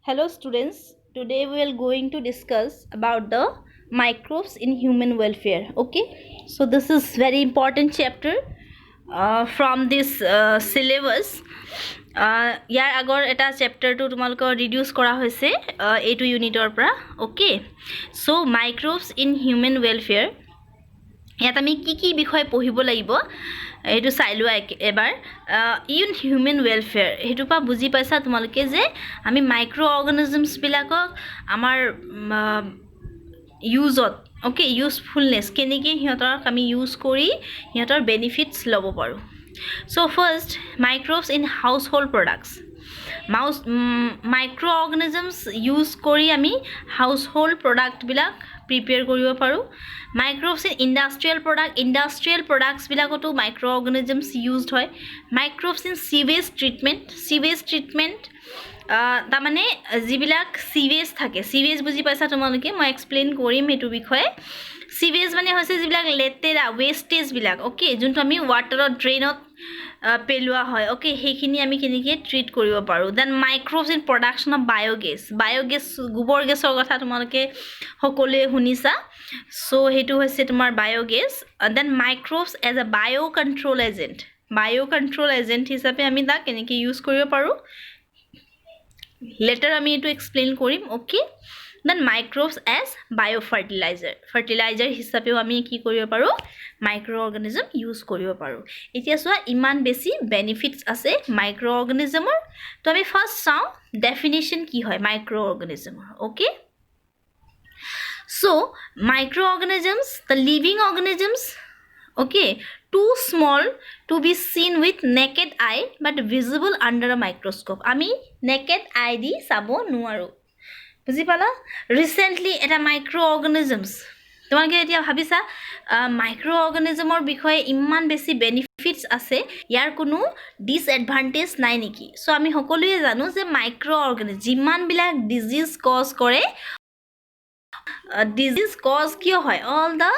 Hello students, today we are going to discuss about the microbes in human welfare. Okay, so this is very important chapter from this syllabus. ইয়াৰ আগৰ এটা চেপ্টাৰটো তোমালোকৰ reduce কৰা হৈছে এইটো ইউনিটৰ পৰা okay so microbes in human welfare ইয়াত আমি কি বিষয় পঢ়িব লাগিব এইটো চাই লোৱা এবাৰ ইন হিউমেন ৱেলফেয়াৰ হেতু পা বুজি পাইছা তোমালোকে যে আমি মাইক্ৰো অৰ্গানিজমছ বিলাকক আমাৰ ইউজত ওকে ইউজফুলনেস কেনেকৈ হিহঁতক আমি ইউজ কৰি হিহঁতৰ বেনিফিটস ল'ব পাৰো so first microbes in household products microorganisms use কৰি আমি হাউসহোল্ড প্ৰডাক্ট বিলাক প্ৰিপেয়াৰ কৰিব পাৰো মাইক্ৰবছ ইন ইন্ডাষ্ট্ৰিয়েল প্ৰডাক্টস বিলাকতো মাইক্ৰো অৰ্গানিজমছ ইউজড হয় মাইক্ৰবছ ইন সিৱেজ ট্ৰিটমেন্ট তাৰমানে যিবিলাক সিৱেজ থাকে সিৱেজ বুজি পাইছা তোমালোকে মই এক্সপ্লেইন কৰিম এটো বিষয়ে সিৱেজ মানে হৈছে যিবিলাক লেটেৰা ওয়েস্টেজ বিলাক ওকে যোনটো আমি ওয়াটাৰত ড্ৰেইনত পেলোৱা হয় ওকে হেখিনি আমি কেনেকৈ ট্ৰিট কৰিব পাৰো then microbes in production of biogas গোবৰ গেছৰ কথা তোমালোকে সকলোৱে শুনিছা সো হেতু হৈছে তোমাৰ বায়োগেছ দেন মাইক্ৰবছ এজ এ বায়ো কন্ট্ৰোল এজেন্ট হিচাপে আমি তাক কেনেকৈ ইউজ কৰিব পাৰো later আমি এটো এক্সপ্লেইন কৰিম ওকে দেন মাইক্ৰবছ এজ ফাৰ্টিলাইজাৰ হিচাপেও আমি কি কৰিব পাৰো মাইক্ৰো অৰ্গানিজম ইউজ কৰিব পাৰো এতিয়া সোৱা ইমান বেছি বেনিফিটস আছে মাইক্ৰো অৰ্গানিজমৰ তো আমি ফাৰ্স্ট চাও ডেফিনিশন কি হয় মাইক্ৰো অৰ্গানিজমৰ okay so microorganisms the living organisms okay too small to be seen with naked eye but visible under a microscope ami naked eye di sabo nuaru বুজি পালা ৰিসেন্টলি এটা মাইক্ৰোঅৰ্গানিজমছ তোমালোকে এতিয়া ভাবিছা মাইক্ৰোঅৰ্গানিজমৰ বিষয়ে ইমান বেছি বেনিফিটস আছে ইয়াৰ কোনো ডিসএডভান্টেজ নাই নেকি সো আমি সকলোৱে জানো যে মাইক্ৰোঅৰ্গানিজম যিমান বিলাক ডিজিজ কজ কৰে disease cause কিয় হয় all the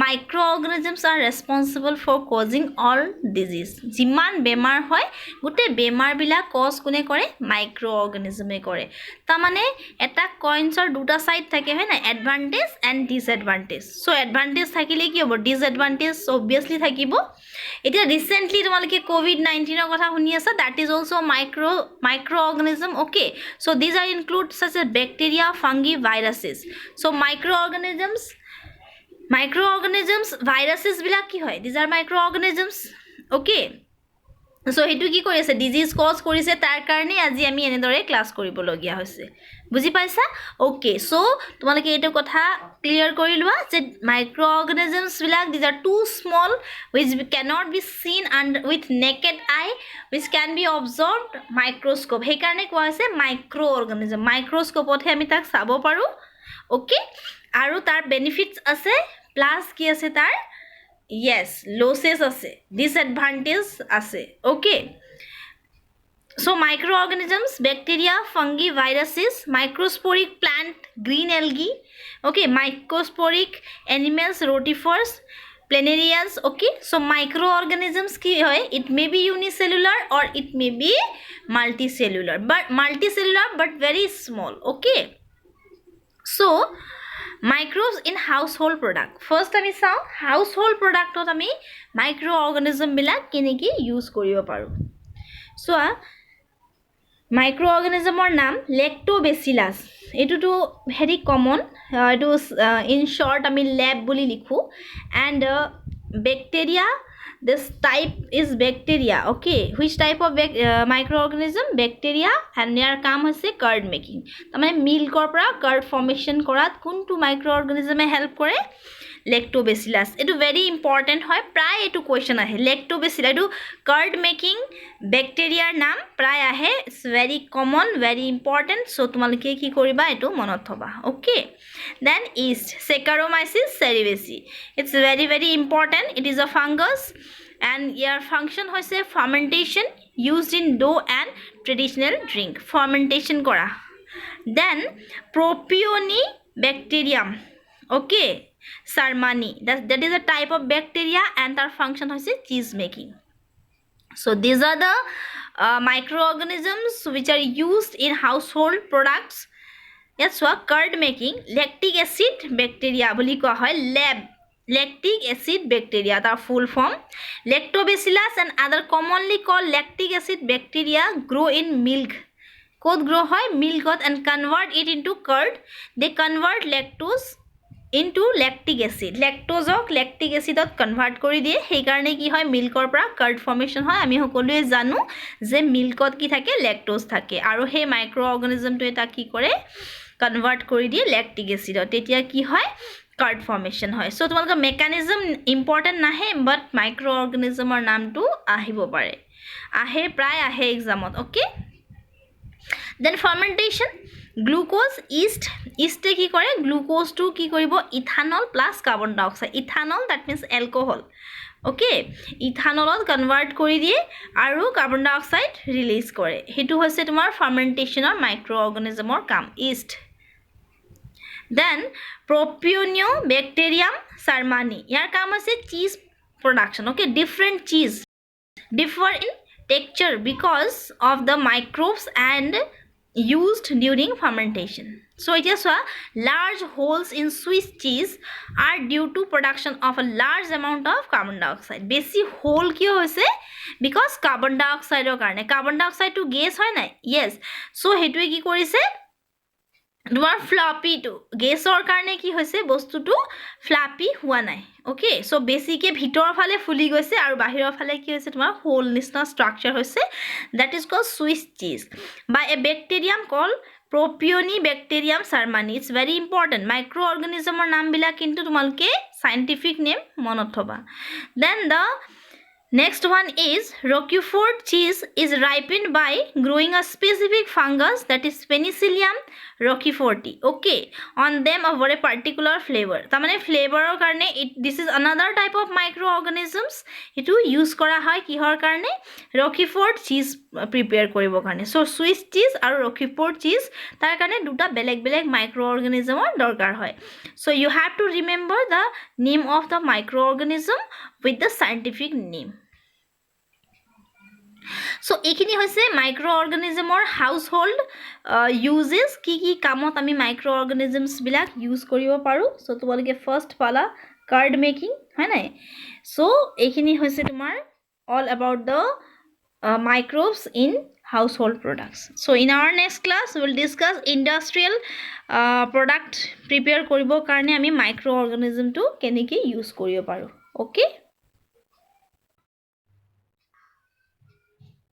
microorganisms are responsible for causing all disease যিমান বেমাৰ হয় গুটে বেমাৰ বিলা কজ কোনে কৰে মাইক্ৰোঅৰ্গানিজমে কৰে তা মানে এটা কইনছৰ দুটা সাইড থাকে হয় না এডভান্টেজ এন্ড ডিসএডভান্টেজ সো এডভান্টেজ থাকিলে কি হ'ব ডিসএডভান্টেজ obviously থাকিব এতিয়া ৰিসেন্টলি তোমালোকে কোভিড-19 ৰ কথা শুনি আছা that is also microorganism okay so these are include such as bacteria fungi viruses so microorganisms viruses বিলাক কি হয় these are microorganisms okay so হেতু কি কৰি আছে ডিজিজ কজ কৰিছে তাৰ কাৰণে আজি আমি এনেদৰে ক্লাস কৰিব লগিয়া হৈছে বুজি পাইছা ওকে সো তোমালোকে এটো কথা ক্লিয়াৰ কৰি লোৱা যে microorganisms বিলাক these are too small which cannot be seen and with naked eye which can be observed microscope হে কাৰণে কোৱা আছে microorganism মাইক্ৰোস্কোপত হে আমি তাক চাব পাৰো ওকে আৰু তাৰ বেনিফিটস আছে প্লাস কি আছে তাৰ yes losses আছে disadvantage আছে okay so microorganisms bacteria fungi viruses microsporic plant green algae okay microsporic animals rotifers planarians okay so microorganisms ki hoy it may be unicellular or it may be multicellular but very small okay so microbes in household product first আমি চাও household product ত আমি microorganism বিলাক কেনেকৈ use কৰিব পাৰো so microorganismৰ নাম lactobacillus এটোটো very common এটো in short আমি ল্যাব বুলি লিখো and bacteria this type is bacteria okay which type of microorganism bacteria and their কাম হৈছে curd making তাৰমানে মিল্কৰ পৰা curd formation কৰাত কোনটো microorganism এ হেল্প কৰে lactobacillus এটো very important হয় প্ৰায় এটো কোৱেশ্চন আহে lactobacillus এটো curd making bacteria নাম প্ৰায় আহে it's very common very important so তোমালোকে কি কৰিবা এটো মনত থবা okay then yeast Saccharomyces cerevisiae it's very important it is a fungus and your function hoise fermentation used in dough and traditional drink fermentation kora then propionibacterium okay sarmani that is a type of bacteria and their function hoise cheese making so these are the microorganisms which are used in household products. ইয়াত চোৱা card making lactic acid bacteria বুলি কোৱা হয় lactic acid bacteria তাৰ ফুল form lactobacillus and other commonly called lactic acid bacteria grow in milk ক'ত grow হয় milkত and convert it into curd. They convert lactose into lactic acid. লেক্টোজক lactic এচিডত convert কৰি দিয়ে সেইকাৰণে কি হয় মিল্কৰ পৰা কাৰ্ড ফৰ্মেশ্যন হয় আমি সকলোৱে জানো যে মিল্কত কি থাকে লেক্টোজ থাকে আৰু সেই মাইক্ৰ অৰ্গানিজমটো এটা কি কৰে কনভাৰ্ট কৰি দিয়ে লেক্টিক এচিডত তেতিয়া কি হয় কাৰ্ড ফৰ্মেশ্যন হয় সো তোমালোকৰ মেকানিজম ইম্পৰ্টেণ্ট নাহে বাট মাইক্ৰ অৰ্গানিজমৰ নামটো আহিব পাৰে আহে প্ৰায় আহে এক্সামত ওকে দেন ফাৰ্মেণ্টেশ্যন গ্লুকোজ ইষ্টে কি কৰে গ্লুকোজটো কি কৰিব ethanol plus carbon dioxide ethanol that means alcohol okay ইথানলত কনভাৰ্ট কৰি দিয়ে আৰু কাৰ্বন ডাই অক্সাইড ৰিলিজ কৰে হেতু হৈছে তোমাৰ ফাৰ্মেণ্টেশ্যনৰ মাইক্ৰ অৰ্গানিজমৰ কাম ইষ্ট দেন Propionibacterium sermani ইয়াৰ কাম আছে cheese production okay different cheese differ in texture because of the microbes and used during fermentation. So it is large holes in Swiss cheese are due to production of a large amount of carbon dioxide. Basic hole kyo hoise because carbon dioxide or karne carbon dioxide to gas hoy na yes so hetu ki korise তোমাৰ fluffy two গেছৰ কাৰণে কি হৈছে বস্তুটো fluffy হোৱা নাই okay so বেসিকে ভিতৰৰ ফালে ফুলি গৈছে আৰু বাহিৰৰ ফালে কি হৈছে তোমাৰ হোল নিচিনা ষ্ট্ৰাকচাৰ হৈছে that is called Swiss cheese by a bacterium call Propionibacterium sermani it's very important মাইক্ৰ অৰ্গানিজমৰ নাম বিলাক কিন্তু তোমালকে সাইন্টিফিক নেম মনত থবা then the next one is Roquefort cheese is ripened by growing a specific fungus that is Penicillium roqueforti okay on them over a particular flavor tamane flavor or karne this is another type of microorganisms etu use kora hoy kihor karne Roquefort cheese prepare koribo karne so Swiss cheese aru Roquefort cheese tar karne duta beleg microorganism or dorkar hoy so you have to remember the name of the microorganism with the scientific name so ekhini hoise microorganismor household uses ki kamot ami microorganisms bilak use koribo paru so tomaloke first pala card making hai nai so ekhini hoise tumar all about the microbes in household products so in our next class we will discuss industrial product prepare koribo karone ami microorganism to keniki use koribo paru okay